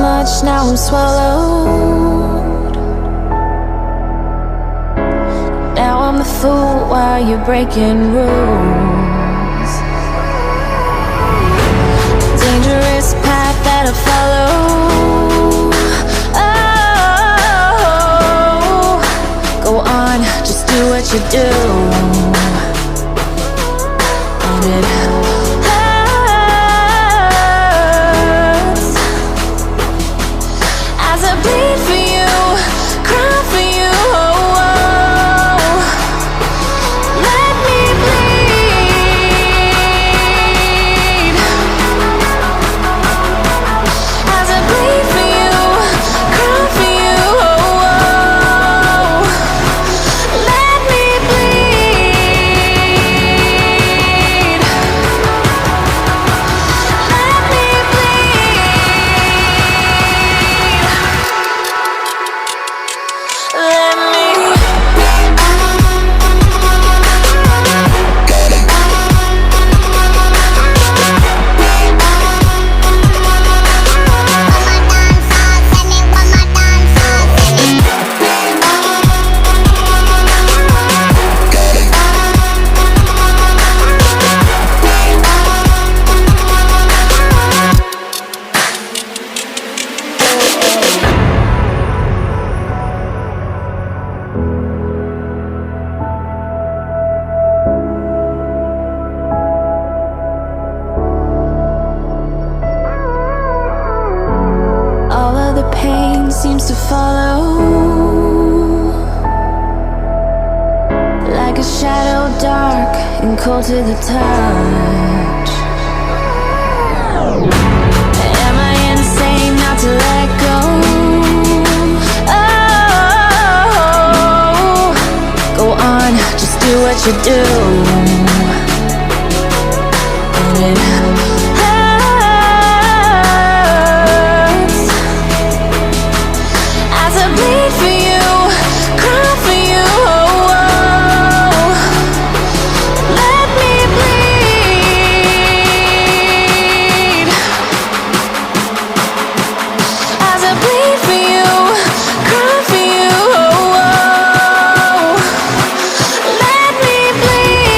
much, now I'm swallowed. Now I'm the fool while you're breaking rules. Dangerous path that I follow. Oh, go on, just do what you do. And it hurts as I bleed for you, cry for you. Oh, oh. Let me bleed as I bleed for you, cry for you. Oh, oh. Let me bleed. Let me bleed. Let me. All of the pain seems to follow, like a shadow dark and cold to the touch. Am I insane not to let go? Oh, go on, just do what you do. And it hurts as I bleed for you, cry for you. Oh, oh. Let me bleed as I bleed for you, cry for you. Oh, oh. Let me bleed.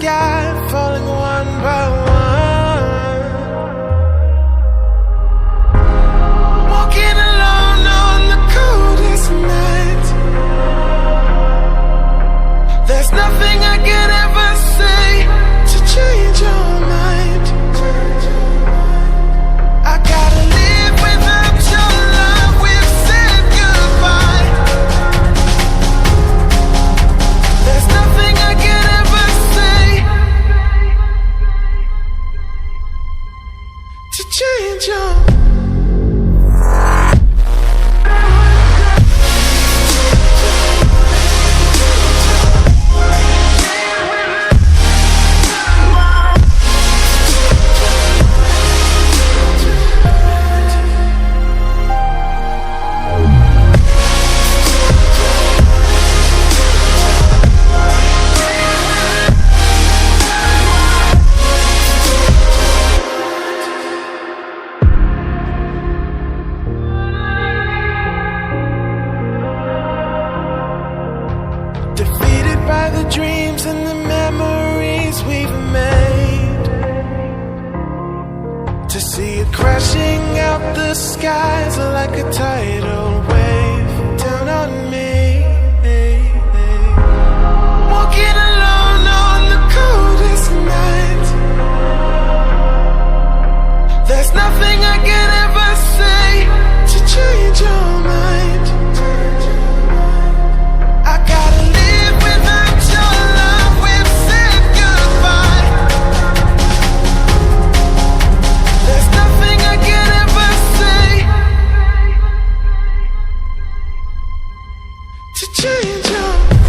sky, falling one by one. Walking alone on the coldest night. There's nothing I could ever say to change your mind. I gotta live without your love. We've said goodbye. There's nothing I could ever say to change your mind. Defeated by the dreams and the memories we've made. To see it crashing out the skies like a tidal wave down on me. Walking alone on the coldest night. There's nothing I can ever say to change your mind. I gotta live without your love. We've said goodbye. There's nothing I can ever say to change your mind.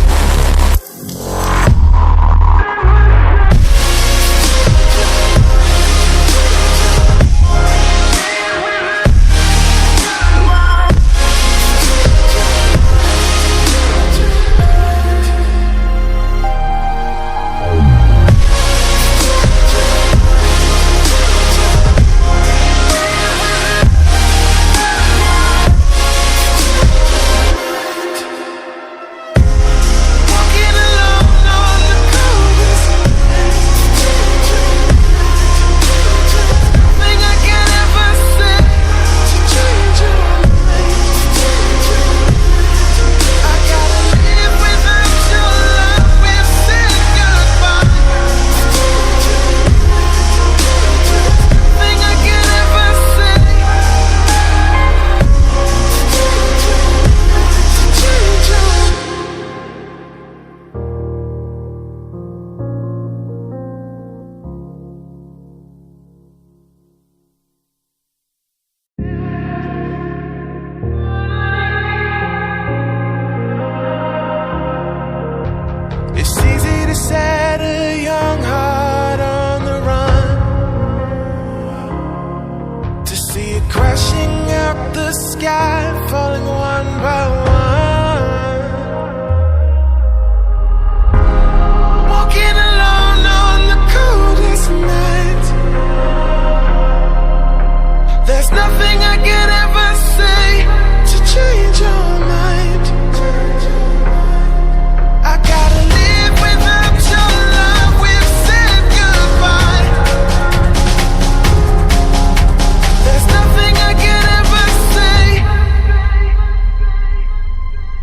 It's easy to set a young heart on the run, to see it crashing out the sky, falling one by one.